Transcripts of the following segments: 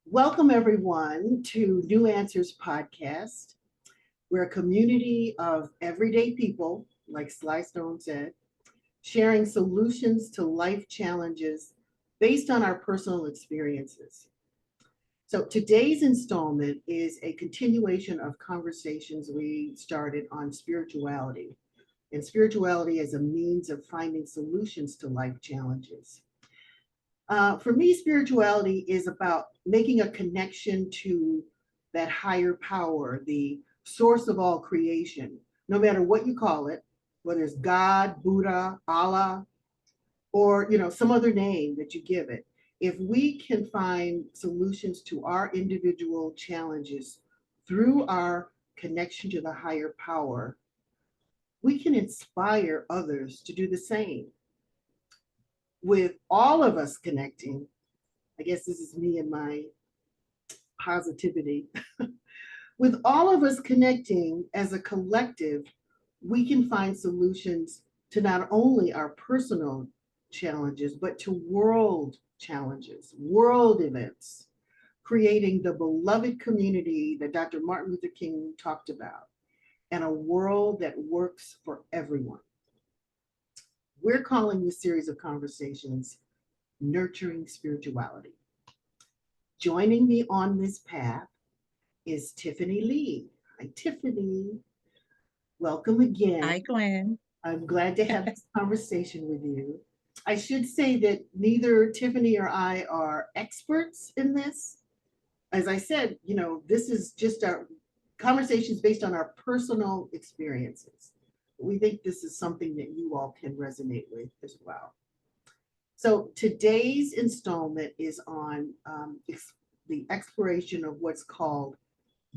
Welcome, everyone, to New Answers Podcast. We're a community of everyday people, like Sly Stone said, sharing solutions to life challenges based on our personal experiences. So, today's installment is a continuation of conversations we started on spirituality and spirituality as a means of finding solutions to life challenges. For me, spirituality is about making a connection to that higher power, the source of all creation, no matter what you call it, whether it's God, Buddha, Allah, or some other name that you give it. If we can find solutions to our individual challenges through our connection to the higher power, we can inspire others to do the same. With all of us connecting, I guess this is me and my positivity. With all of us connecting as a collective, we can find solutions to not only our personal challenges, but to world challenges, world events, creating the beloved community that Dr. Martin Luther King talked about, and a world that works for everyone. We're calling this series of conversations Nurturing Spirituality. Joining me on this path is Tiffany Lee. Hi, Tiffany. Welcome again. Hi, Gwen. I'm glad to have this conversation with you. I should say that neither Tiffany or I are experts in this. As I said, this is just our conversations based on our personal experiences. We think this is something that you all can resonate with as well. So today's installment is on the exploration of what's called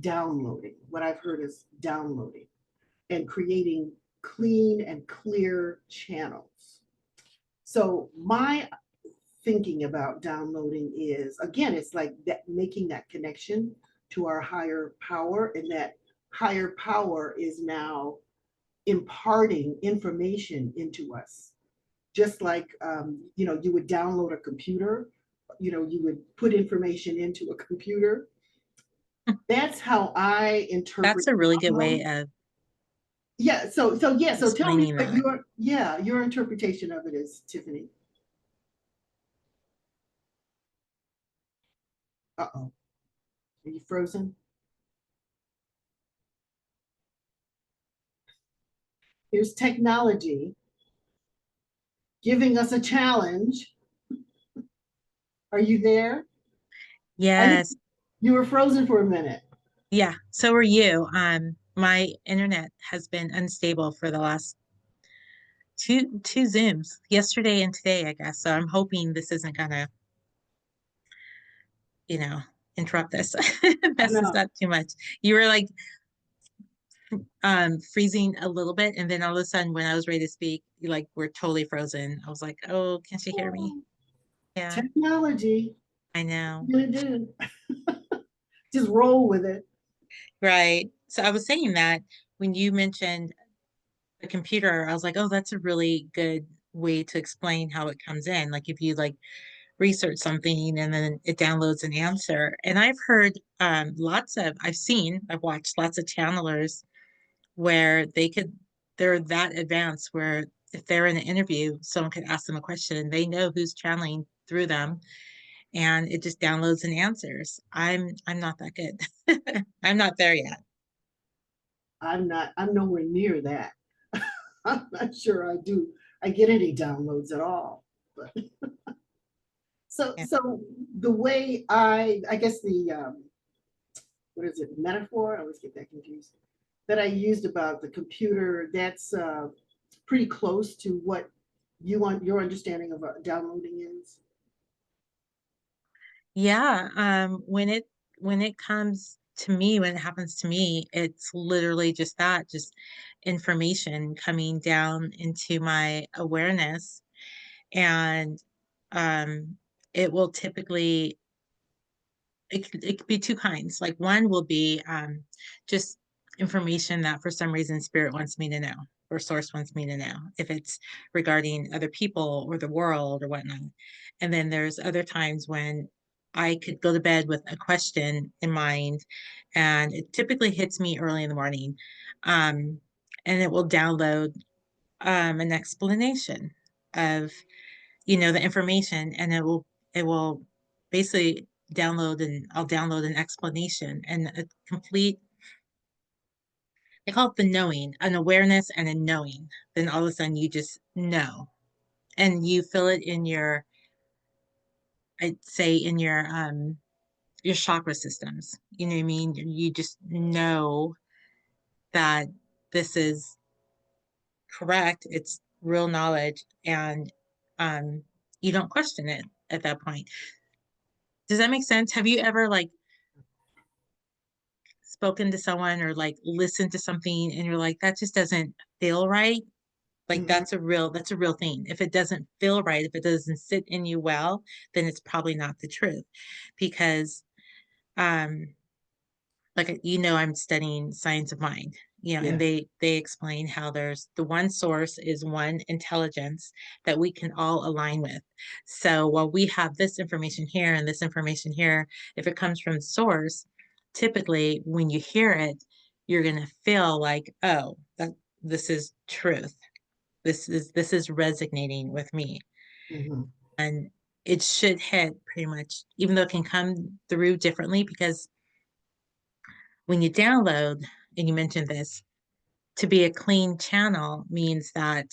downloading, what I've heard is downloading, and creating clean and clear channels. So my thinking about downloading is, again, it's like that, making that connection to our higher power, and that higher power is now imparting information into us. Just like you would download a computer, you would put information into a computer. That's how I interpret That's a really good way download. of So tell me explaining what that. your interpretation of it is, Tiffany. Uh-oh. Are you frozen? Here's technology giving us a challenge. Are you there? I think Yes. you were frozen for a minute. Yeah. So are you. My internet has been unstable for the last two Zooms, yesterday and today, I guess. So I'm hoping this isn't gonna, you know, interrupt this, I mess this know. up too much. You were like freezing a little bit, and then all of a sudden when I was ready to speak, you like were totally frozen. I was like, oh, can't you hear me? Oh, Yeah, technology. I know. What are you gonna do? Just roll with it. Right. So I was saying that when you mentioned the computer, I was like, oh, that's a really good way to explain how it comes in. Like if you like research something and then it downloads an answer. And I've heard I've watched lots of channelers where they're that advanced where if they're in an interview, someone could ask them a question and they know who's channeling through them and it just downloads and answers. I'm not that good. I'm not there yet. I'm nowhere near that. I'm not sure I get any downloads at all. But Yeah. so the way I guess the what is it, metaphor? I always get that confused. That I used about the computer, that's pretty close to what you want your understanding of downloading is. Yeah, when it comes to me, when it happens to me, it's literally just that, just information coming down into my awareness. And um it will typically it could be two kinds. Like one will be just information that for some reason spirit wants me to know or source wants me to know, if it's regarding other people or the world or whatnot. And then there's other times when I could go to bed with a question in mind, and it typically hits me early in the morning. Um, and it will download an explanation of, the information, and it will basically I'll download an explanation and a complete, they call it the knowing, an awareness and a knowing. Then all of a sudden you just know. And you feel it in your, I'd say in your chakra systems. You know what I mean? You just know that this is correct. It's real knowledge, and um, you don't question it at that point. Does that make sense? Have you ever like spoken to someone or like listened to something and you're like, that just doesn't feel right? Like Mhm. that's a real thing. If it doesn't feel right, if it doesn't sit in you well, then it's probably not the truth. Because um like I'm studying science of mind, and Yeah. they explain how there's the one source is one intelligence that we can all align with. So while we have this information here and this information here, if it comes from source, typically when you hear it, you're going to feel like, oh, that this is truth. This is resonating with me. Mhm. And it should hit pretty much, even though it can come through differently, because when you download, and you mentioned this, to be a clean channel means that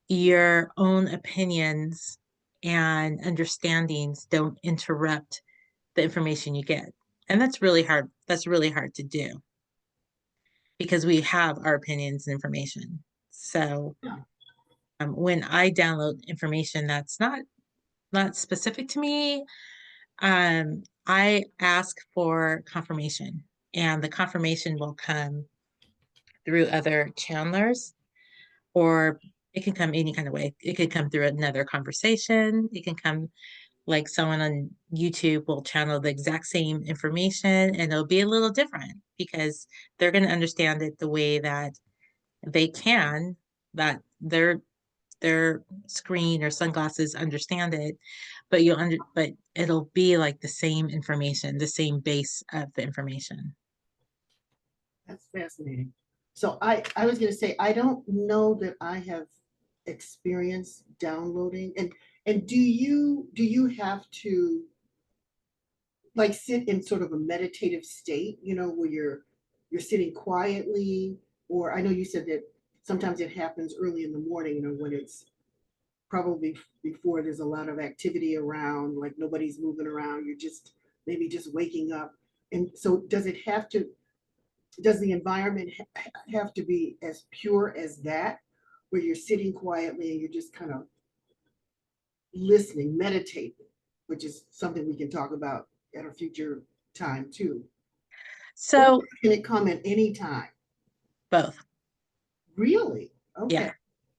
your own opinions and understandings don't interrupt the information you get. And that's really hard. That's really hard to do because we have our opinions and information. So Yeah. when I download information that's not specific to me, I ask for confirmation, and the confirmation will come through other channelers, or it can come any kind of way. It could come through another conversation. It can come like someone on YouTube will channel the exact same information, and it'll be a little different because they're going to understand it the way that they can, that their screen or sunglasses understand it, but it'll be like the same information, the same base of the information. That's fascinating. So I was going to say, I don't know that I have experienced downloading. And do you have to like sit in sort of a meditative state, where you're sitting quietly? Or I know you said that sometimes it happens early in the morning, when it's probably before there's a lot of activity around, like nobody's moving around, you're just maybe just waking up. And so does the environment have to be as pure as that, where you're sitting quietly and you're just kind of listening, meditating, which is something we can talk about at a future time too? Or So can it come at any time? both. Really? Okay. Yeah.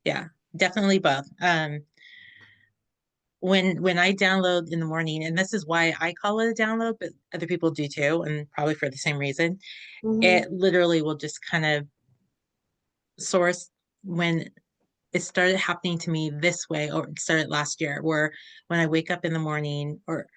Yeah. Definitely both. When I download in the morning, and this is why I call it a download, but other people do too, and probably for the same reason, Hmm. it literally will just kind of source when it started happening to me this way, or it started last year, where when I wake up in the morning, or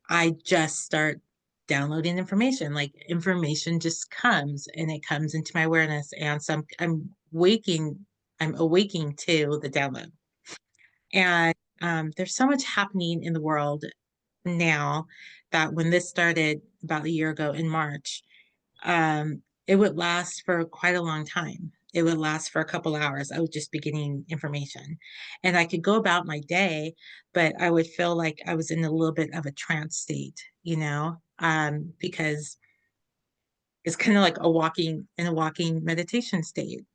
I just start downloading information, like information just comes and it comes into my awareness. And so I'm awaking to the download. And there's so much happening in the world now that when this started about a year ago in March, it would last for quite a long time. It would last for a couple hours. I would just be getting information. And I could go about my day, but I would feel like I was in a little bit of a trance state, because it's kind of like a walking meditation state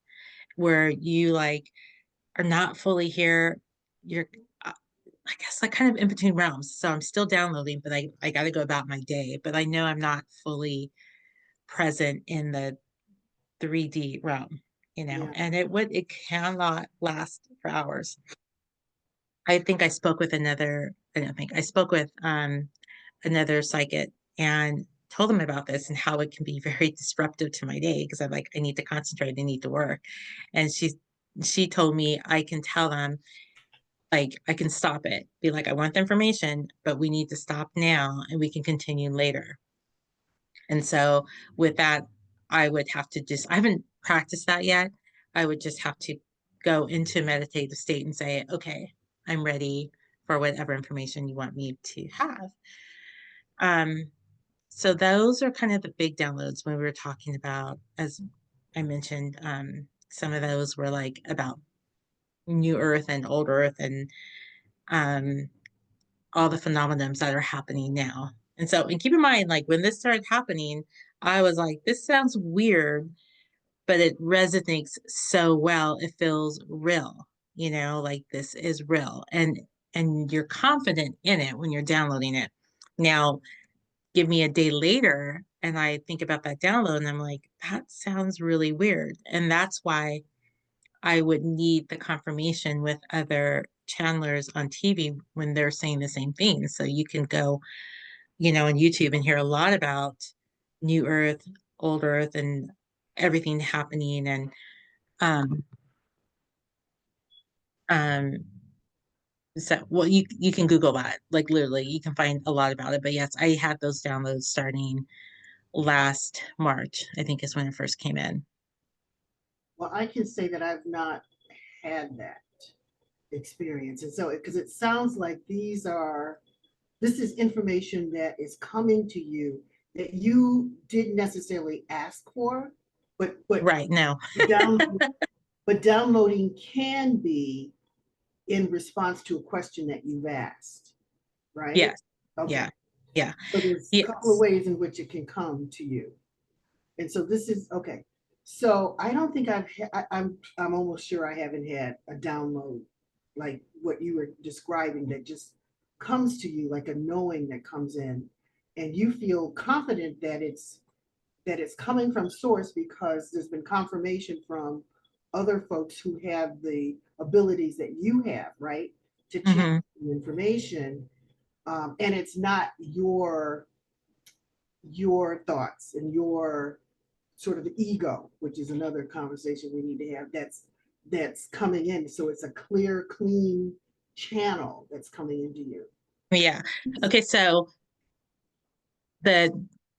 where you like are not fully here. You're I guess like kind of in between realms. So I'm still downloading, but I got to go about my day. But I know I'm not fully present in the 3D realm, Yeah. and it cannot last for hours. I don't think I spoke with another psychic and told them about this and how it can be very disruptive to my day because I'm like, I need to concentrate, I need to work. And she told me I can tell them like I can stop it, be like, I want the information, but we need to stop now and we can continue later. And so with that, I would have to just, I haven't practiced that yet. I would just have to go into meditative state and say, okay, I'm ready for whatever information you want me to have. Um, so those are kind of the big downloads when we were talking about, as I mentioned, some of those were like about new earth and old earth and um, all the phenomenons that are happening now. And so, and keep in mind, like when this started happening, I was like, this sounds weird, but it resonates so well. It feels real, like this is real. And you're confident in it when you're downloading it. Now, give me a day later and I think about that download and I'm like, that sounds really weird. And that's why I would need the confirmation with other channelers on TV when they're saying the same thing. So you can go, on YouTube and hear a lot about New Earth, Old Earth, and everything happening. And um, um, so, well, you can Google that. Like literally, you can find a lot about it. But yes, I had those downloads starting last March, I think is when it first came in. Well, I can say that I've not had that experience. And so, because it sounds like this is information that is coming to you that you didn't necessarily ask for, but Right. No. down, but downloading can be in response to a question that you've asked, right? Yes. Okay. Yeah. Yeah. So there's a couple of Yes. ways in which it can come to you. And so this is okay. So I don't think I'm almost sure I haven't had a download like what you were describing that just comes to you like a knowing that comes in and you feel confident that it's coming from source because there's been confirmation from other folks who have the abilities that you have, right? To channel Hmm. the information. And it's not your thoughts and your sort of ego, which is another conversation we need to have. That's coming in. So it's a clear, clean channel that's coming into you. Yeah. Okay. So the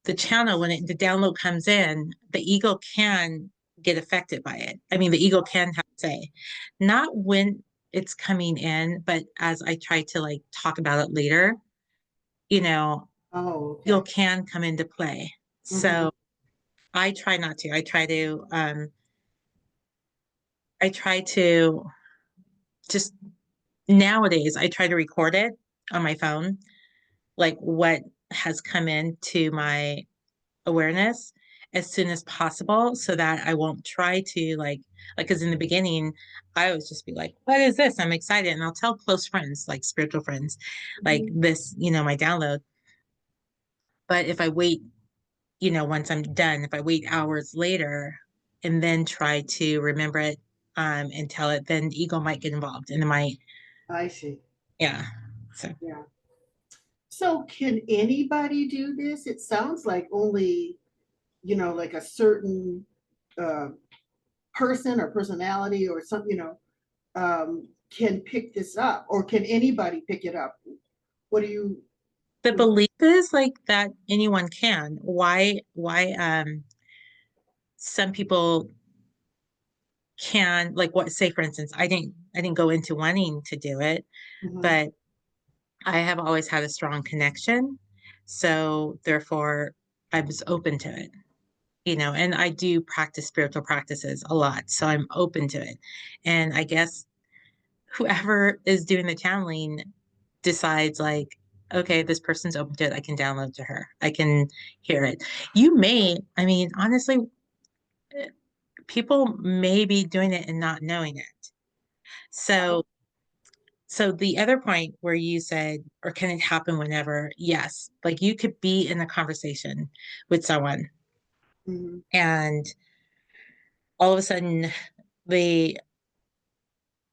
the channel when the download comes in, the ego can get affected by it. I mean, the ego can have to say, not when it's coming in, but as I try to like talk about it later, you know, Oh, ego okay. can come into play. Mm-hmm. So I try not to. I try to just nowadays I try to record it on my phone, like what has come into my awareness as soon as possible so that I won't try to like because in the beginning I always just be like, what is this? I'm excited. And I'll tell close friends, like spiritual friends, like Mm-hmm. this, my download. But if I wait, once I'm done, if I wait hours later and then try to remember it and tell it, then ego might get involved and it might, I see. yeah. So Yeah. So can anybody do this? It sounds like only, like a certain uh, person or personality or something, can pick this up, or can anybody pick it up? What do you? the belief is like that anyone can. Why some people can like what say for instance I didn't go into wanting to do it, Mhm, but I have always had a strong connection, so therefore I was open to it, and I do practice spiritual practices a lot, so I'm open to it. And I guess whoever is doing the channeling decides like, okay, this person's open to it, I can download to her, I can hear it. You may, I mean, honestly, people may be doing it and not knowing it. oh, So the other point where you said, or can it happen whenever? Yes. Like you could be in a conversation with someone mhm, and all of a sudden they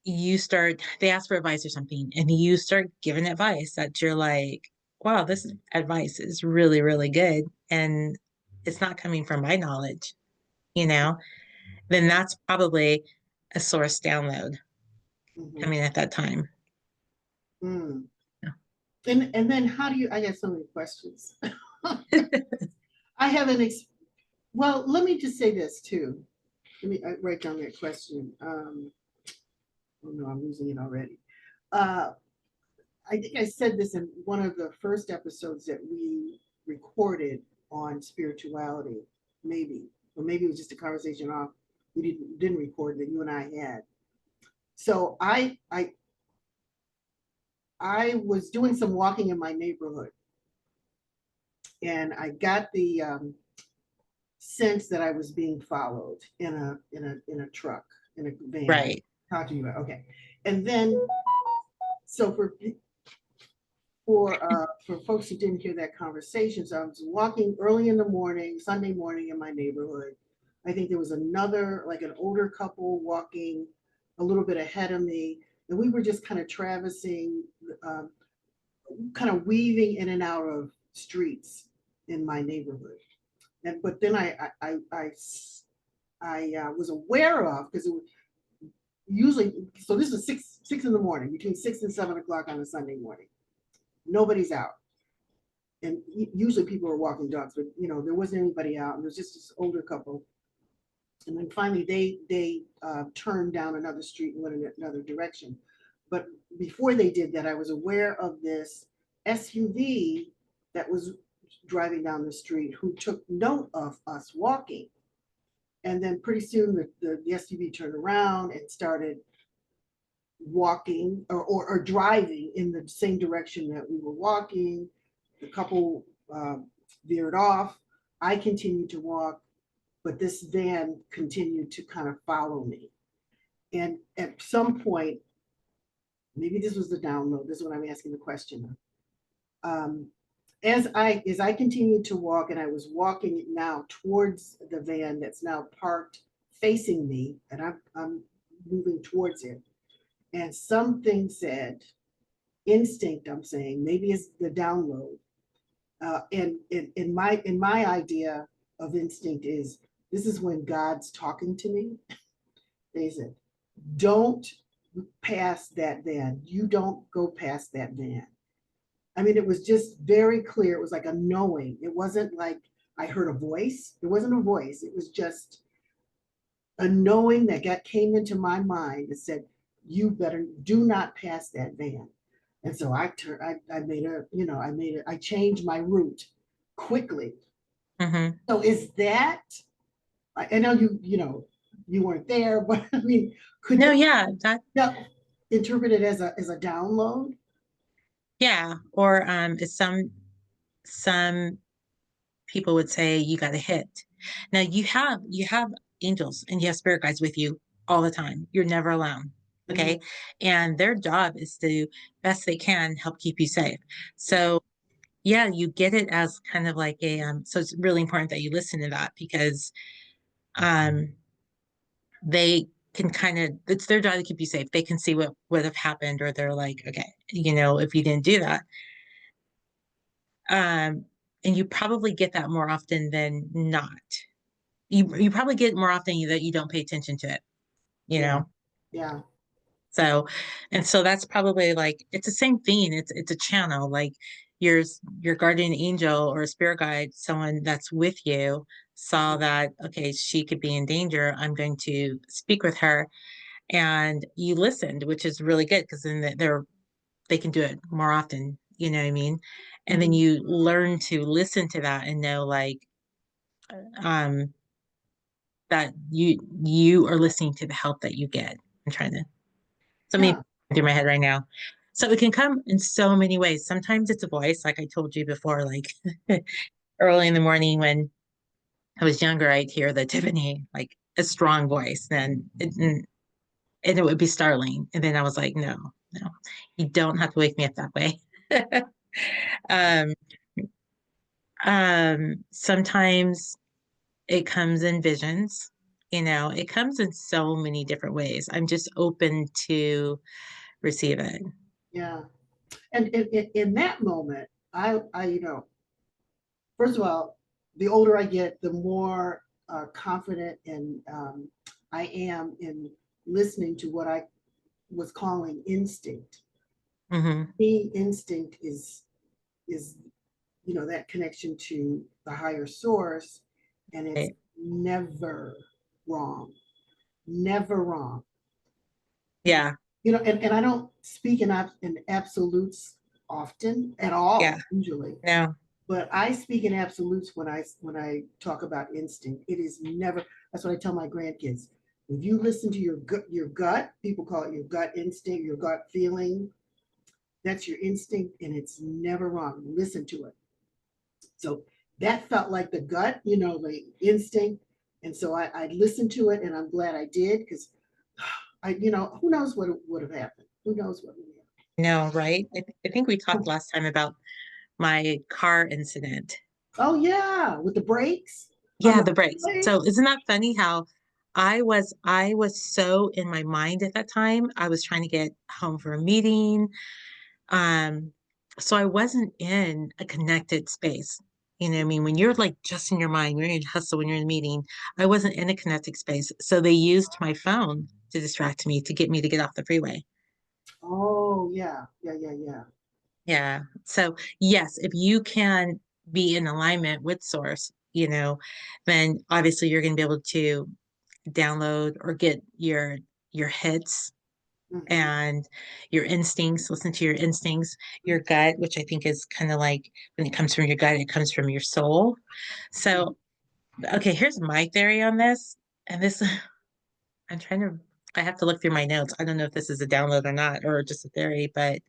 they ask for advice or something and you start giving advice that you're like, wow, this advice is really, really good. And it's not coming from my knowledge, you know, then that's probably a source download mhm. coming at that time. Mm. Yeah. And then how do you, I got so many questions. I haven't, well, let me just say this too. Let me write down that question. Oh no, I'm losing it already. Uh, I think I said this in one of the first episodes that we recorded on spirituality, maybe, or maybe it was just a conversation off. We didn't record that you and I had. So I was doing some walking in my neighborhood, and I got the sense that I was being followed in a truck, in a van. Right. Talking about, okay, and then so for folks who didn't hear that conversation, so I was walking early in the morning, Sunday morning in my neighborhood. I think there was another, like an older couple walking a little bit ahead of me, and we were just kind of traversing, um, kind of weaving in and out of streets in my neighborhood. And but then I was aware of, because it was usually, so this was six in the morning, between 6 and 7 o'clock on a Sunday morning. Nobody's out, and usually people are walking dogs, but there wasn't anybody out, and there was just this older couple. And then finally they turned down another street and went in another direction. But before they did that, I was aware of this SUV that was driving down the street, who took note of us walking. And then pretty soon the SUV turned around and started walking, or driving in the same direction that we were walking. The couple veered off. I continued to walk, but this van continued to kind of follow me. And at some point, maybe this was the download, this is what I'm asking the question. Um, as I continued to walk, and I was walking now towards the van that's now parked facing me, and I'm moving towards it, and something said, instinct, I'm saying, maybe it's the download. And in my idea of instinct is, this is when God's talking to me. They said, don't pass that van. You don't go past that van. I mean, it was just very clear. It was like a knowing. It wasn't like I heard a voice. It wasn't a voice. It was just a knowing that came into my mind that said, you better do not pass that van. And so I made I changed my route quickly. Mm-hmm. So is that, I know you weren't there, but I mean, could No, that yeah, that, be interpreted as a download? yeah. Or some people would say you got a hit. Now you have angels and you have spirit guides with you all the time. You're never alone. Mhm. Okay. And their job is to best they can help keep you safe. So yeah, you get it as kind of like a so it's really important that you listen to that because um they can kind of, it's their job to keep you safe. They can see what would have happened, or they're like, okay, if you didn't do that. Um, and you probably get that more often than not. You probably get more often that you don't pay attention to it, you Yeah, know? yeah. So, and so that's probably like, it's the same thing. It's a channel, like your, your guardian angel or a spirit guide, someone that's with you saw that, okay, she could be in danger. I'm going to speak with her. And you listened, which is really good because then they can do it more often, you know what I mean? And then Mhm. you learn to listen to that and know like, um, that you are listening to the help that you get. I'm trying to so many Yeah. through my head right now. So it can come in so many ways. Sometimes it's a voice, like I told you before, like early in the morning when I was younger, I'd hear the Tiffany, like a strong voice, and it would be startling. And then I was like, no, no, you don't have to wake me up that way. um, sometimes it comes in visions, it comes in so many different ways. I'm just open to receive it. Yeah. And in that moment, first of all, the older I get, the more confident and I am in listening to what I was calling instinct. Hmm. The instinct is that connection to the higher source, and it's Right. never wrong, never wrong. Yeah. And I don't speak in absolutes often at Yeah. all, usually, No. but I speak in absolutes when I talk about instinct. It is never. That's what I tell my grandkids. If you listen to your gut, people call it your gut instinct, your gut feeling. That's your instinct, and it's never wrong. Listen to it. So that felt like the gut, the instinct. And so I listened to it, and I'm glad I did, because who knows what would have happened? Who knows what would have No, right? I think we talked happened? last time about my car incident. Oh yeah, with the brakes on Yeah, the the brakes. freeway. So isn't that funny how I was so in my mind at that time. I was trying to get home for a meeting. Um, so I wasn't in a connected space. You know what I mean? When you're like just in your mind, you're in hustle when you're in a meeting. I wasn't in a connected space. So they used my phone to distract me to get me to get off the freeway. Oh yeah, yeah, yeah, yeah. Yeah. So yes, if you can be in alignment with source, then obviously you're going to be able to download or get your hits Hmm. and your instincts, listen to your instincts, your gut, which I think is kind of like when it comes from your gut, it comes from your soul. So, okay, here's my theory on this. And this, I'm trying to, I have to look through my notes. I don't know if this is a download or not, or just a theory, but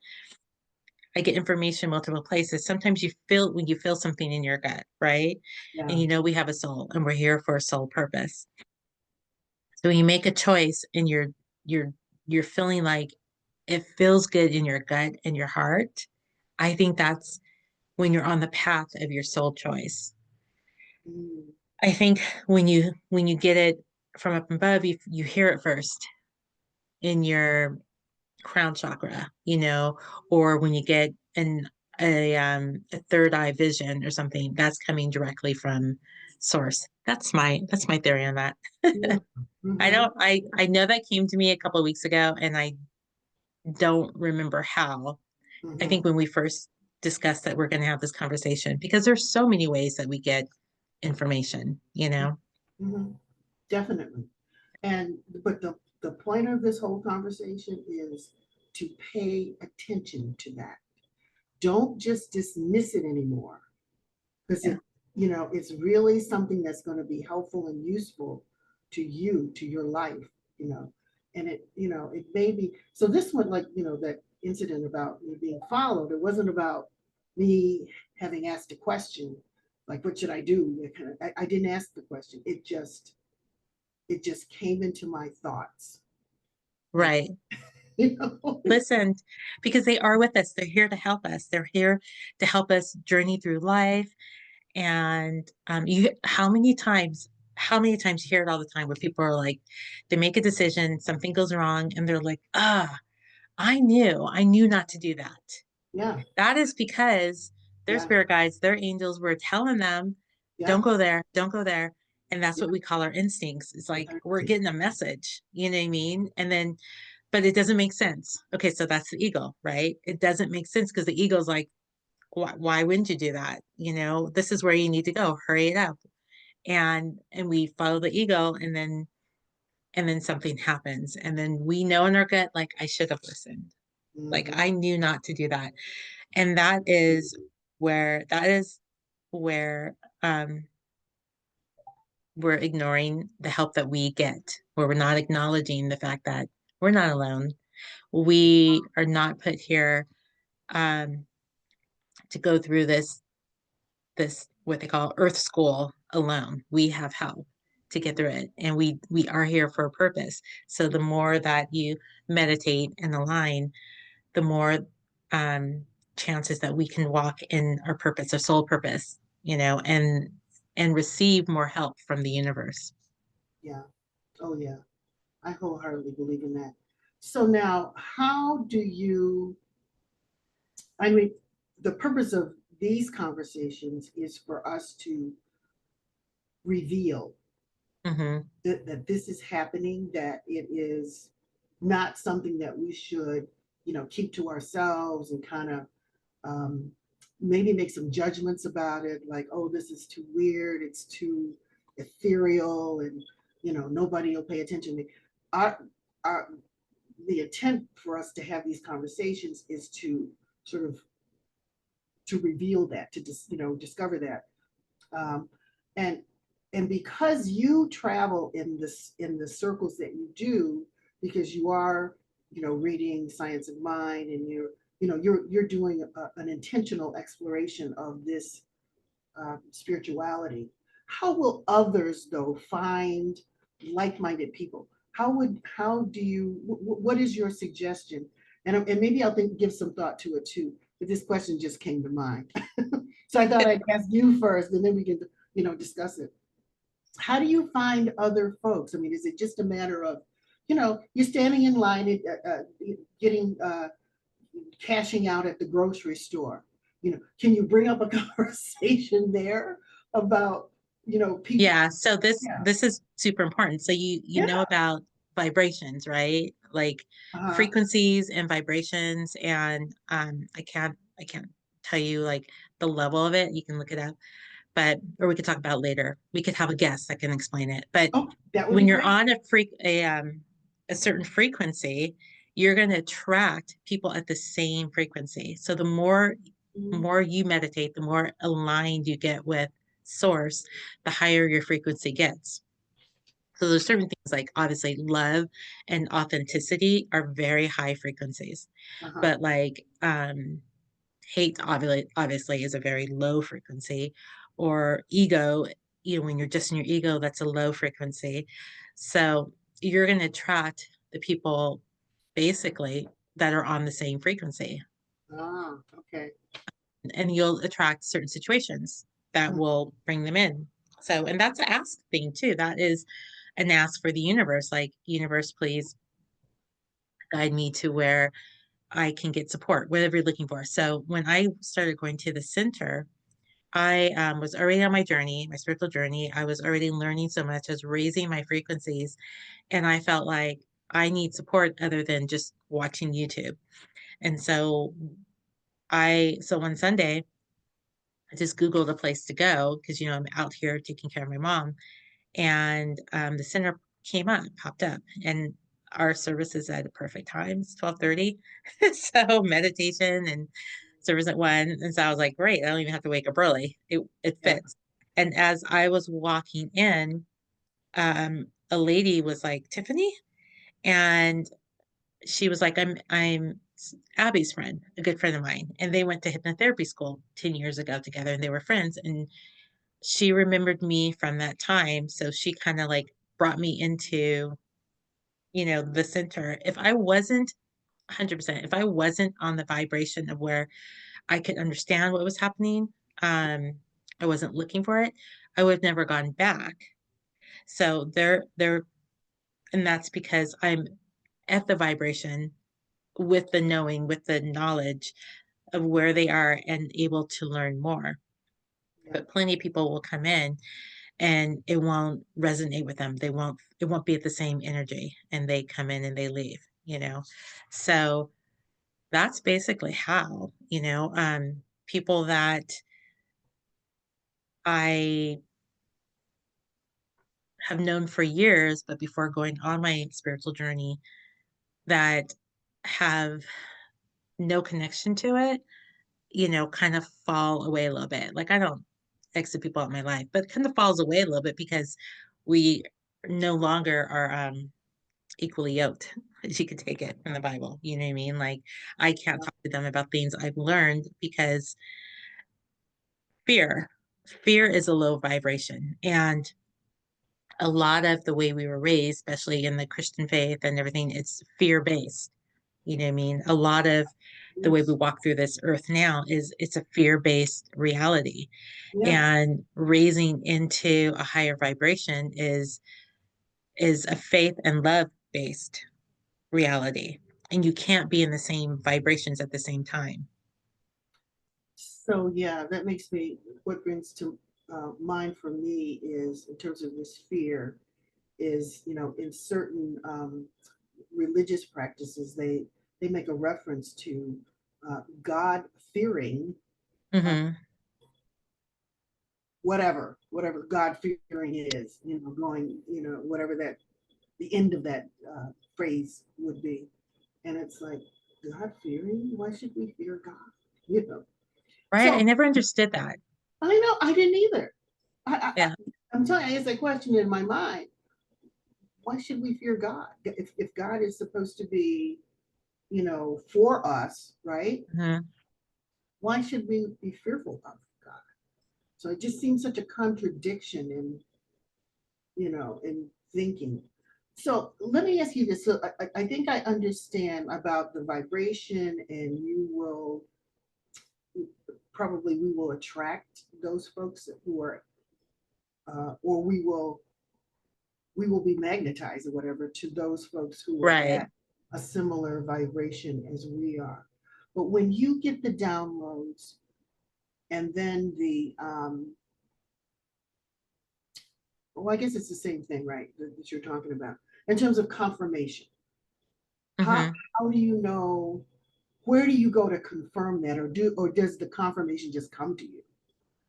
I get information multiple places. Sometimes you feel when you feel something in your gut, right? And Yeah. we have a soul and we're here for a soul purpose. So when you make a choice and you're you're feeling like it feels good in your gut and your heart, I think that's when you're on the path of your soul choice. Mm. I think when you get it from up above, you hear it first in your crown chakra, or when you get a third eye vision or something, that's coming directly from source. That's my theory on that. Yeah. I Hmm. don't I know that came to me a couple of weeks ago and I don't remember how. I Hmm. think when we first discussed that we're going to have this conversation because there's so many ways that we get information. Hmm. Definitely. But the point of this whole conversation is to pay attention to that. Don't just dismiss it anymore, because Yeah. it's really something that's going to be helpful and useful to you, to your life, you know and it may be. So this one, like, that incident about me being followed, it wasn't about me having asked a question, like, what should I do? I didn't ask the question. It just came into my thoughts. And Right. you know Listen, because they are with us. They're here to help us. They're here to help us journey through life. And how many times you hear it all the time where people are like, they make a decision, something goes wrong, and they're like, I knew not to do that. yeah, That is because their yeah, spirit guides, their angels were telling them, yeah, don't go there, don't go there. And that's yeah. what we call our instincts. It's like we're Exactly. getting a message, you know what I mean? And then, but it doesn't make sense. Okay, so that's the ego, right? It doesn't make sense because the ego's like, why wouldn't you do that? This is where you need to go. Hurry it up. And we follow the ego, and then something happens. And then we know in our gut, like, I should have listened. Like Hmm. I knew not to do that. And that is where we're ignoring the help that we get, where we're not acknowledging the fact that we're not alone. We are not put here um, to go through this what they call earth school alone. We have help to get through it, and we are here for a purpose. So the more that you meditate and align, the more um, chances that we can walk in our purpose, our soul purpose, and receive more help from the universe. Yeah. Oh yeah. I wholeheartedly believe in that. So now, how do you, I mean, the purpose of these conversations is for us to reveal Hmm. that this is happening, that it is not something that we should keep to ourselves and kind of um, maybe make some judgments about it, like, oh, this is too weird, it's too ethereal, and nobody will pay attention to me. Our, our the intent for us to have these conversations is to sort of to reveal that, to just discover that, um, and and because you travel in the circles that you do, because you are reading Science of Mind, and you're doing an intentional exploration of this spirituality. How will others though find like-minded people? How do you what is your suggestion? And maybe I'll give some thought to it too, but this question just came to mind. So I thought I'd ask you first, and then we can discuss it. How do you find other folks? I mean, is it just a matter of you're standing in line at, getting cashing out at the grocery store? Can you bring up a conversation there about people? Yeah, so this Yeah, this is super important. So you yeah, know about vibrations, right? Like uh-huh. frequencies and vibrations, and I can't tell you like the level of it. You can look it up, but or we could talk about it later. We could have a guest that can explain it. But Oh, that would be when you're great. on a certain frequency, you're going to attract people at the same frequency. So the Mhm. more you meditate, the more aligned you get with source, the higher your frequency gets. So there's certain things like obviously love and authenticity are very high frequencies, Uh-huh. but like hate obviously is a very low frequency, or ego, when you're just in your ego, that's a low frequency. So you're going to attract the people basically that are on the same frequency, Ah, okay. and you'll attract certain situations that Uh, will bring them in. So, and that's an ask thing too. That is an ask for the universe, like, universe, please guide me to where I can get support, whatever you're looking for. So when I started going to the center, I was already on my journey, my spiritual journey. I was already learning so much, I was raising my frequencies, and I felt like I need support other than just watching YouTube. And so one Sunday, I just Googled a place to go because, I'm out here taking care of my mom. And the center popped up, and our service is at a perfect time. It's 12:30. So meditation and service at 1. And so I was like, great, I don't even have to wake up early. It yeah. fits. And as I was walking in, a lady was like, Tiffany, and she was like, I'm Abby's friend, a good friend of mine. And they went to hypnotherapy school 10 years ago together, and they were friends. And she remembered me from that time. So she kind of like brought me into, the center. If I wasn't 100%, if I wasn't on the vibration of where I could understand what was happening, um, I wasn't looking for it, I would have never gone back. So and that's because I'm at the vibration with the knowing, with the knowledge of where they are and able to learn more. Yeah. But plenty of people will come in and it won't resonate with them. It won't be at the same energy, and they come in and they leave. So that's basically how, people that I have known for years, but before going on my spiritual journey, that have no connection to it, kind of fall away a little bit. Like, I don't exit people out of my life, but it kind of falls away a little bit because we no longer are equally yoked, as you could take it from the Bible. You know what I mean? Like, I can't Yeah. talk to them about things I've learned because fear, fear is a low vibration. And a lot of the way we were raised, especially in the Christian faith and everything, it's fear based. You know what I mean? A lot of the way we Yes. walk through this earth now is it's a fear based reality. Yes. And raising into a higher vibration is a faith and love based reality. And you can't be in the same vibrations at the same time. So yeah, that makes me. What brings to mind for me is, in terms of this fear, is in certain religious practices, they they make a reference to God fearing, uh, Hmm. whatever God fearing is, going, whatever that the end of that phrase would be. And it's like, God fearing? Why should we fear God? You know. Right. I So never understood that. I know I didn't either. Yeah. I'm telling you, it's a question in my mind. Why should we fear God? If God is supposed to be, for us, right? Hmm. Why should we be fearful of God? So it just seems such a contradiction in thinking. So let me ask you this. So I think I understand about the vibration, and you will probably we will attract those folks who are, or we will be magnetized or whatever to those folks who are Right. at a similar vibration as we are. But when you get the downloads and then well, I guess it's the same thing, right? That you're talking about in terms of confirmation. How Hmm. how do you know? Where do you go to confirm that, or does the confirmation just come to you?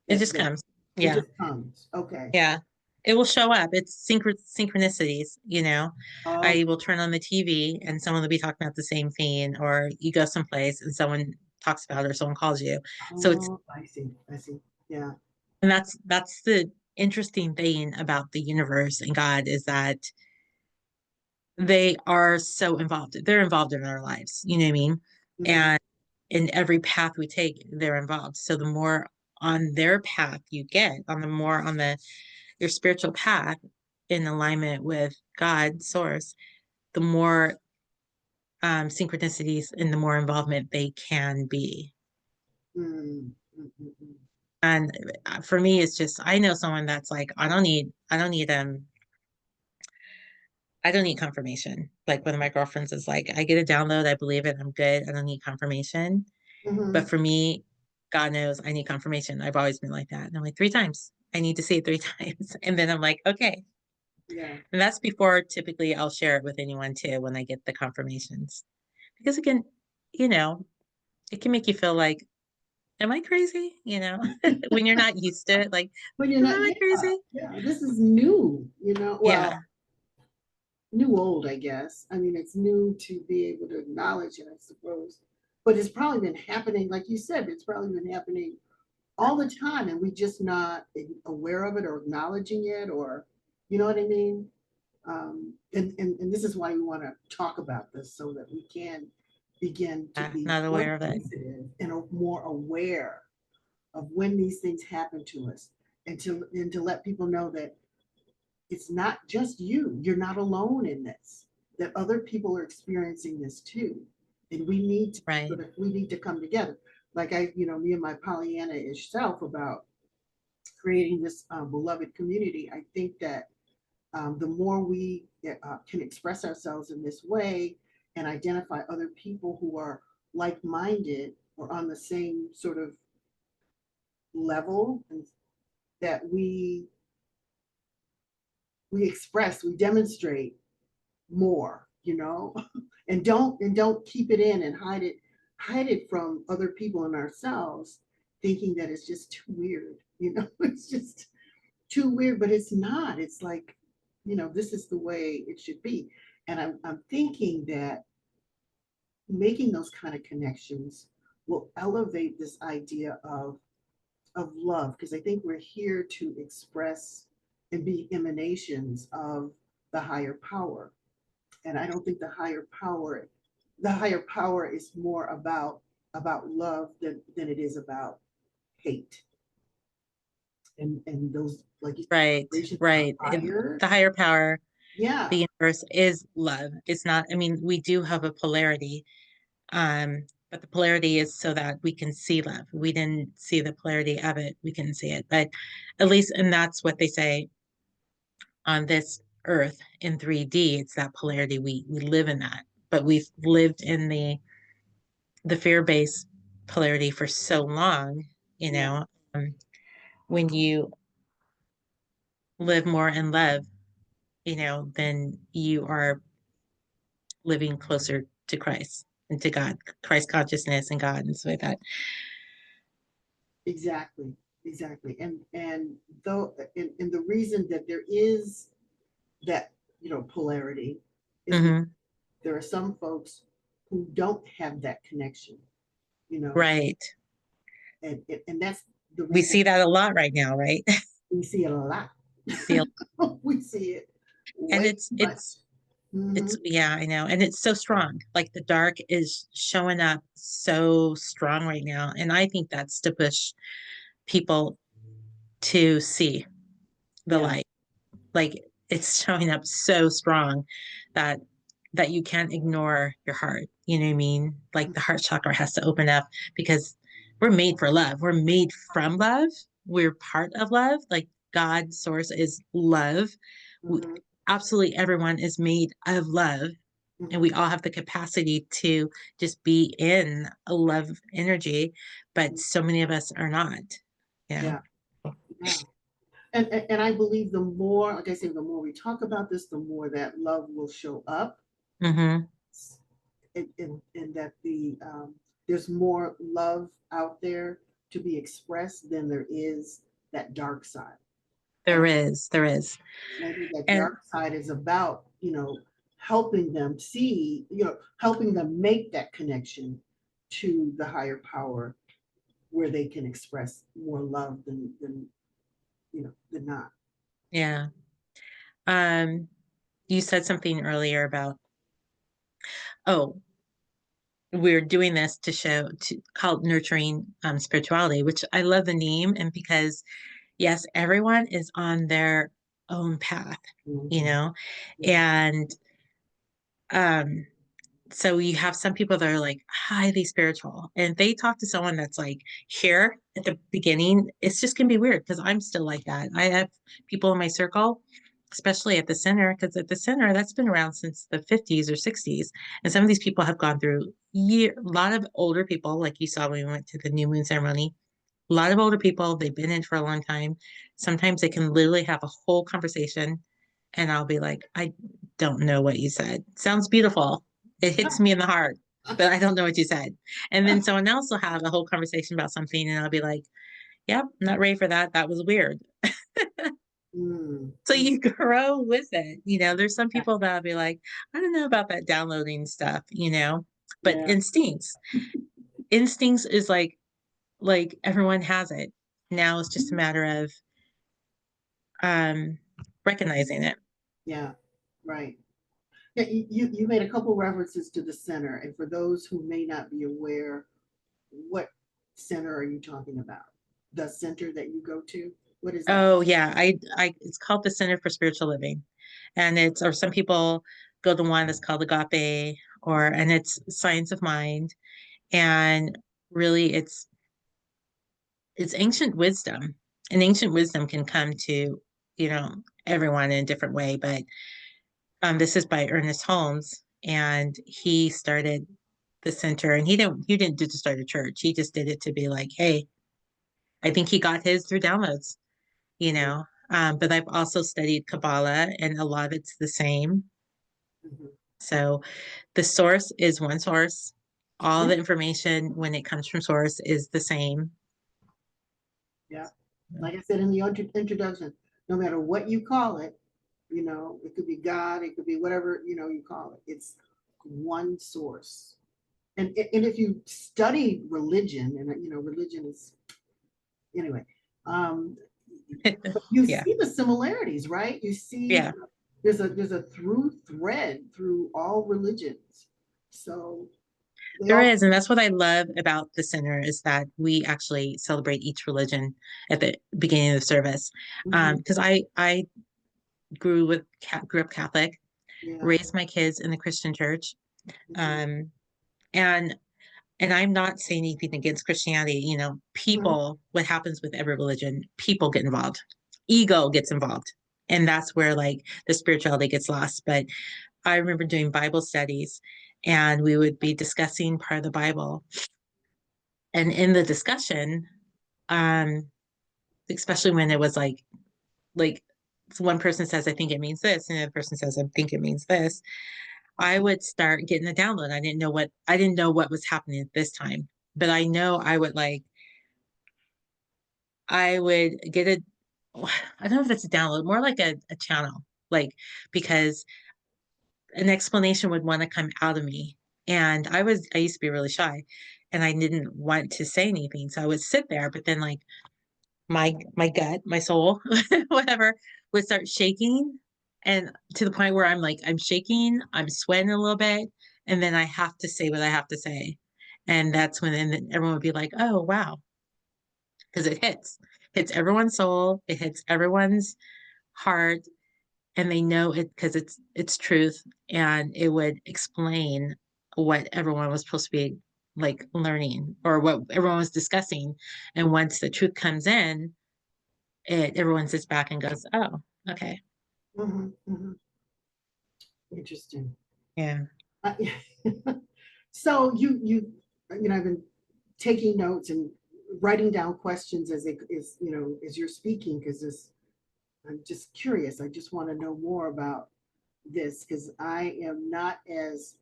It That just that comes. it Yeah. just comes. Okay. Yeah. It will show up. It's synchronicities, you know. Oh, I will turn on the TV and someone will be talking about the same thing, or you go someplace and someone talks about it or someone calls you. So it's, oh, I see. I see. Yeah. and that's the interesting thing about the universe and God is that they are so involved. They're involved in our lives. You know what I mean? Hmm. And in every path we take, they're involved. So the more on their path you get, on the more on the your spiritual path in alignment with God, source, the more synchronicities and the more involvement they can be. Mm, mm, mm, mm. And for me, it's just I know someone that's like, I don't need confirmation. Like one of my girlfriends is like, I get a download, I believe it, I'm good. I don't need confirmation. But Mhm. for me, God knows I need confirmation. I've always been like that. And I'm like, three times. I need to see it three times. And then I'm like, okay. Yeah. And that's before typically I'll share it with anyone too when I get the confirmations. Because again, you know, it can make you feel like, am I crazy? You know, when you're not used to it, like, But you're am not, I yeah, crazy? yeah. This is new. Yeah, Well, new old, I guess. I mean, it's new to be able to acknowledge it, I suppose. But it's probably been happening, like you said, it's probably been happening all the time, and we just not aware of it or acknowledging it, or you know what I mean? And this is why we want to talk about this so that we can begin to be not more aware of it. sensitive and more aware of when these things happen to us, and to let people know that it's not just you. You're not alone in this. That other people are experiencing this too, and Right. we need to come together. Like me and my Pollyanna-ish self about creating this beloved community. I think that the more we can express ourselves in this way and identify other people who are like-minded or on the same sort of level, and that we demonstrate more, and don't keep it in and hide it from other people and ourselves, thinking that it's just too weird. It's just too weird, but it's not. It's like, this is the way it should be. And I'm thinking that making those kind of connections will elevate this idea of love, because I think we're here to express and be emanations of the higher power. And I don't think the higher power is more about love than it is about hate. And those, like you said, Right. vibrations are Right. higher. The higher power, Yeah. the universe is love. It's not, I mean, we do have a polarity, but the polarity is so that we can see love. We didn't see the polarity of it, we can see it. But at least, and that's what they say on this earth in 3D, it's that polarity. We live in that. But we've lived in the fear-based polarity for so long, you Yeah. know. When you live more in love, then you are living closer to Christ. into God, Christ consciousness and God and stuff like that. Exactly, exactly. And though, and the reason that there is that, polarity is because Hmm. there are some folks who don't have that connection, you know, Right. and that's the We reason see that a lot right now, right? we see it a lot. See, We see it and way it's too much. it's Hmm. it's yeah, I know. And it's so strong. Like the dark is showing up so strong right now. And I think that's to push people to see the Yeah. light. Like it's showing up so strong that you can't ignore your heart. You know what I mean? Like the heart chakra has to open up because we're made for love. We're made from love. We're part of love. Like God's source is love. We, Hmm. absolutely everyone is made of love, and we Hmm. all have the capacity to just be in a love energy, but so many of us are not, you know. Yeah. Yeah. And I believe the more, like I say, the more we talk about this, the more that love will show up, Hmm. and that there's more love out there to be expressed than there is that dark side. And There is. I think that And dark side is about, helping them see, helping them make that connection to the higher power where they can express more love than than not. yeah. Um, you said something earlier about, oh, we're doing this to show to called nurturing spirituality, which I love the name. And because yes, everyone is on their own path, you Mhm. know, Yeah. and um so you have some people that are like highly spiritual and they talk to someone that's like here at the beginning, it's just gonna be weird because I'm still like that. I have people in my circle, especially at the center, because at the center that's been around since the 50s or 60s, and some of these people have gone through a lot of older people like you saw when we went to the new moon ceremony. A lot of older people, they've been in for a long time. Sometimes they can literally have a whole conversation and I'll be like, I don't know what you said. Sounds beautiful. It hits me in the heart, but I don't know what you said. And then someone else will have a whole conversation about something and I'll be like, yep, not ready for that. That was weird. Mm, So mm, you grow with it. There's some yeah, people that'll be like, I don't know about that downloading stuff, but yeah, instincts is like everyone has it. Now it's just a matter of um recognizing it. yeah, right. Yeah, you made a couple references to the center, and for those who may not be aware, what center are you talking about? The center that you go to? What is that? Oh yeah, I it's called the Center for Spiritual Living. And it's or some people go to one that's called Agape and it's Science of Mind. And really it's ancient wisdom. And ancient wisdom can come to, you know, everyone in a different way. But this is by Ernest Holmes, and he started the center. And he didn't just start a church. He just did it to be like, hey, I think he got his through downloads, you Mhm, know. But I've also studied Kabbalah, and a lot of it's the same. mhm. So the source is one source. All Yeah, the information when it comes from source is the same. yeah. Like I said in the introduction, no matter what you call it, it could be God, it could be whatever you call it. It's one source. And if you study religion, and religion is anyway, um, but you Yeah, see the similarities, right? You see yeah, there's a through thread through all religions. So they there all. is. And that's what I love about the center is that we actually celebrate each religion at the beginning of the service. Mhm. Because I grew up Catholic, Yeah. raised my kids in the Christian church. Mhm. Um, and I'm not saying anything against Christianity. Mhm. What happens with every religion, people get involved, ego gets involved. And that's where like the spirituality gets lost. But I remember doing Bible studies and we would be discussing part of the Bible. And in the discussion, um, especially when it was like one person says, I think it means this, and the other person says, I think it means this. I would start getting the download. I didn't know what was happening at this time, but I know I would get a, I don't know if it's a download, more like a channel, like, because an explanation would want to come out of me. And I used to be really shy and I didn't want to say anything. So I would sit there, but then like my gut, my soul, whatever, would start shaking. And to the point where I'm shaking, I'm sweating a little bit, and then I have to say what I have to say. And that's when then everyone would be like, oh wow, because it hits everyone's soul, it hits everyone's heart, and they know it because it's truth, and it would explain what everyone was supposed to be like learning or what everyone was discussing. And once the truth comes in, it everyone sits back and goes, oh, okay. Mhm, mhm. Interesting. Yeah. Uh, so I've been taking notes and writing down questions as it is, as you're speaking, because this I'm just curious. I just want to know more about this because I am not as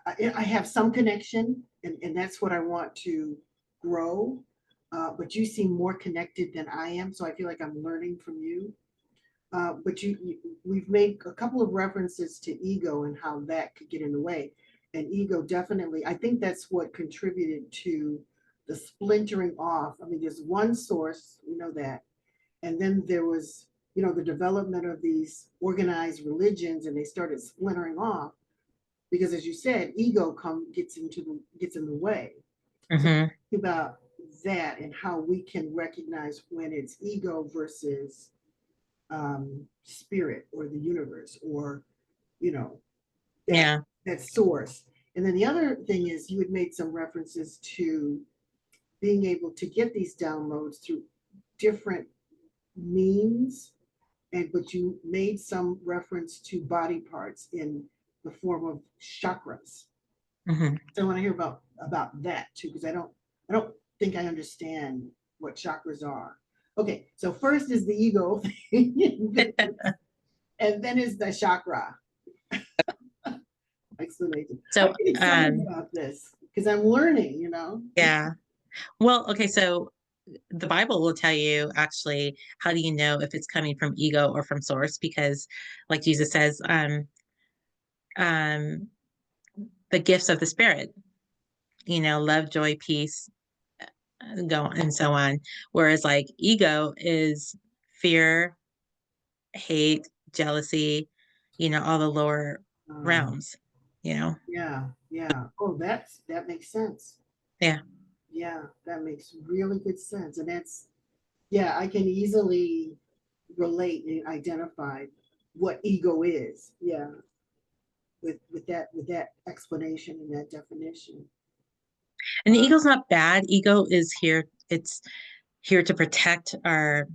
I have some connection, and that's what I want to grow. But you seem more connected than I am, so I feel like I'm learning from you. But we've made a couple of references to ego and how that could get in the way. And ego definitely, I think that's what contributed to the splintering off. I mean, there's one source, we know that. And then there was, the development of these organized religions, and they started splintering off because, as you said, ego gets in the way. So Hmm. think about that and how we can recognize when it's ego versus spirit or the universe or you know that Yeah. that source. And then the other thing is you had made some references to being able to get these downloads through different means, and but you made some reference to body parts in the form of chakras. Hmm. So I want to hear about that too, because I don't think I understand what chakras are. Okay, so first is the ego thing, and then is the chakra explanation. I'm So, getting excited about this because I'm learning. yeah. Well, okay, so the Bible will tell you actually how do you know if it's coming from ego or from source? Because, like Jesus says, um, the gifts of the Spirit, love, joy, peace, go and so on. Whereas like ego is fear, hate, jealousy, all the lower Uh, realms, you know. yeah, yeah. Oh, that makes sense. Yeah. Yeah, that makes really good sense. And yeah, I can easily relate and identify what ego is. Yeah, with that explanation and that definition. And the ego's not bad. Ego is here. It's here to protect our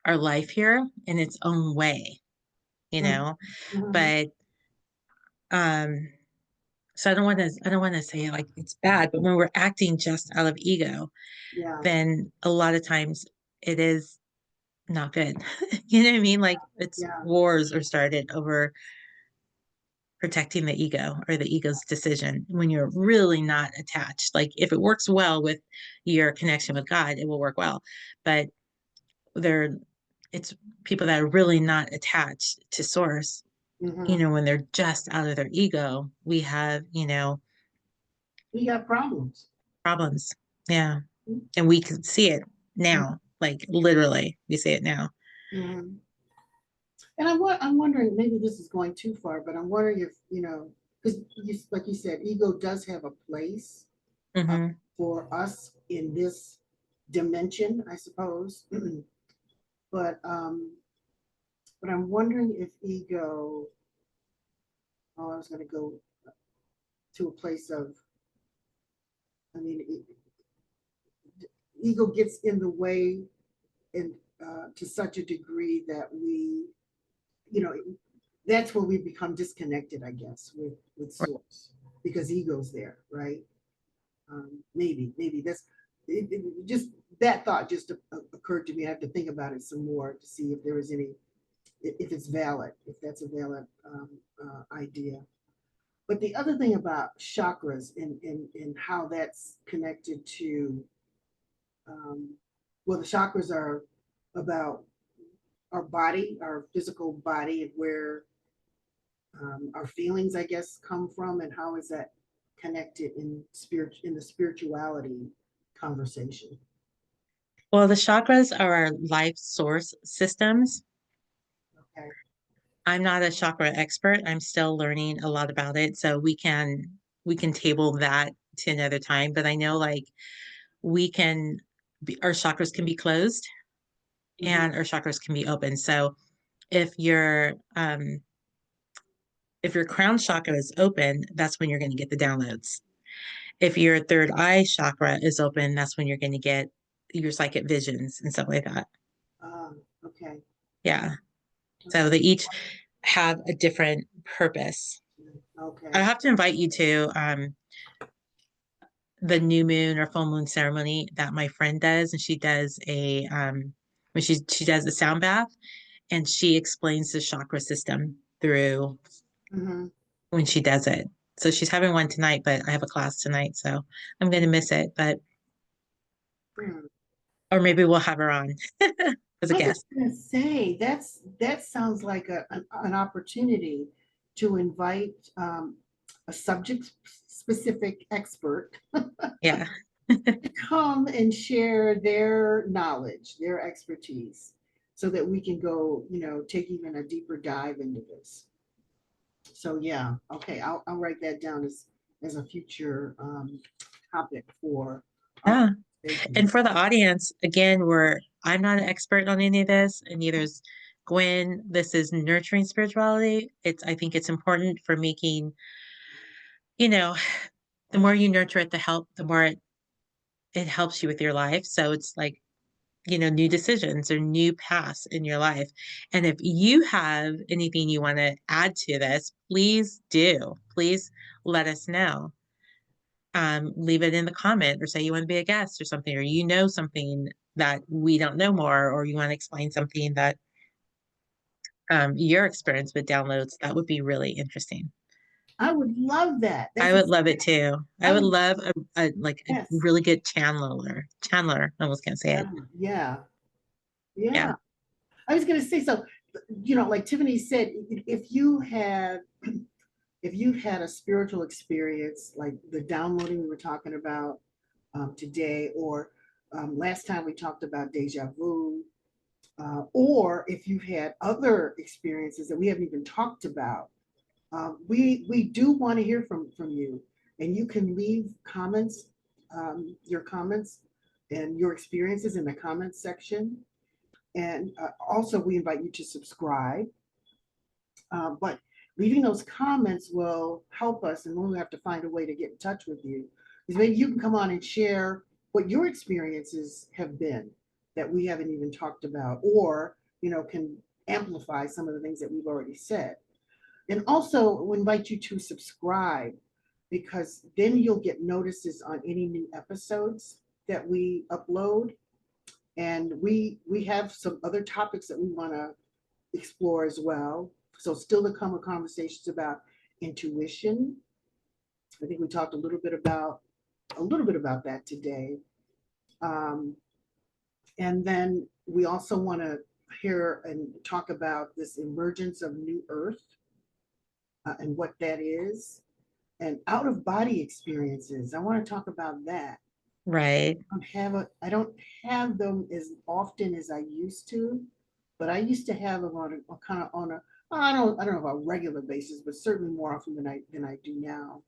life here in its own way, you Mhm, know. mhm. But um so I don't want to say like it's bad, but when we're acting just out of ego, Yeah, then a lot of times it is not good. You know what I mean? Like it's yeah. wars are started over protecting the ego or the ego's decision when you're really not attached. Like if it works well with your connection with God, it will work well. But there it's people that are really not attached to source, Hmm. when they're just out of their ego, we have, We got problems. problems. Yeah. And we can see it now. Like literally, we see it now. Mhm. And I'm wondering, maybe this is going too far, but I'm wondering if, because like you said, ego does have a place uh, Hmm. for us in this dimension, I suppose. But I'm wondering if ego, I was going to go to a place of, I mean, ego gets in the way and to such a degree that you know, that's where we become disconnected, I guess, with source because ego's there, right? Maybe that's just that thought just occurred to me. I have to think about it some more to see if there was any if it's valid, if that's a valid idea. But the other thing about chakras and how that's connected to, um, well, the chakras are about our body, our physical body, and where our feelings, I guess, come from, and how is that connected in spirit in the spirituality conversation? Well, the chakras are our life source systems. Okay. I'm not a chakra expert. I'm still learning a lot about it. So we can table that to another time. But I know like we can our chakras can be closed Mm-hmm. and our chakras can be open. So if your if your crown chakra is open, that's when you're going to get the downloads. If your third eye chakra is open, that's when you're going to get your psychic visions and stuff like that. Okay. Yeah. So Okay. they each have a different purpose. I Okay. have to invite you to the new moon or full moon ceremony that my friend does, and she does a when she does a sound bath, and she explains the chakra system through Mm-hmm. when she does it. So she's having one tonight, but I have a class tonight, so I'm going to miss it. But Hmm. or maybe we'll have her on as a I was just guest. gonna say that sounds like an opportunity to invite a subject specific expert Yeah. to come and share their knowledge, their expertise, so that we can go, take even a deeper dive into this. So yeah, okay, I'll write that down as a future topic for our Yeah. conversation. And for the audience, again, I'm not an expert on any of this, and neither is Gwen. This is nurturing spirituality. I think it's important for making, you know, the more you nurture it, the more it helps you with your life. So it's like, new decisions or new paths in your life. And if you have anything you want to add to this, please do. Please let us know. Leave it in the comment or say you want to be a guest or something, or something that we don't know more, or you want to explain something that your experience with downloads, that would be really interesting. I would love that. I That's would love it too. I I would would love a like a yes. really good channeler. Channeler, I almost can't say it. Yeah. Yeah, Yeah. I was gonna say so, like Tiffany said, if you've had a spiritual experience like the downloading we were talking about today, or last time we talked about deja vu, or if you've had other experiences that we haven't even talked about, we do want to hear from you, and you can leave comments, your comments and your experiences in the comments section. And also, we invite you to subscribe. But leaving those comments will help us, and we'll have to find a way to get in touch with you. Because maybe you can come on and share what your experiences have been that we haven't even talked about, or can amplify some of the things that we've already said. And also, we invite you to subscribe, because then you'll get notices on any new episodes that we upload. And we have some other topics that we want to explore as well. So still to come with conversations about intuition. I think we talked a little bit about that today. Um, and then we also want to hear and talk about this emergence of new earth, and what that is, and out of body experiences. I want to talk about that. right. I don't have them as often as I used to, but I used to have them on a kind of on a I don't know about a regular basis, but certainly more often than I do now.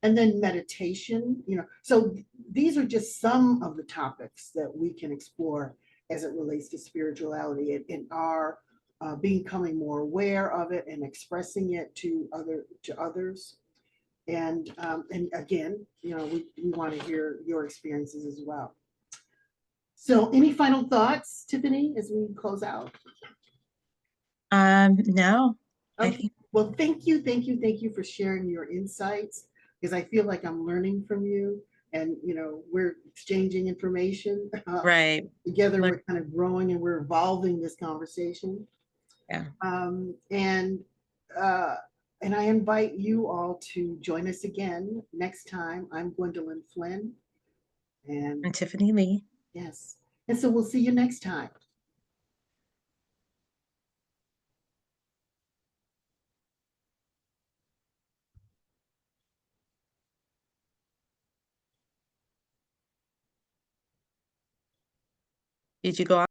And then meditation, so these are just some of the topics that we can explore as it relates to spirituality, and our becoming more aware of it and expressing it to others. And again, we want to hear your experiences as well. So, any final thoughts, Tiffany, as we close out? No, I Okay. think Well, thank you for sharing your insights, because I feel like I'm learning from you, and we're exchanging information. right. Together, Look, we're kind of growing and we're evolving this conversation. Yeah. And uh, and I invite you all to join us again next time. I'm Gwendolyn Flynn, and And Tiffany Lee. yes, and so we'll see you next time. Did you go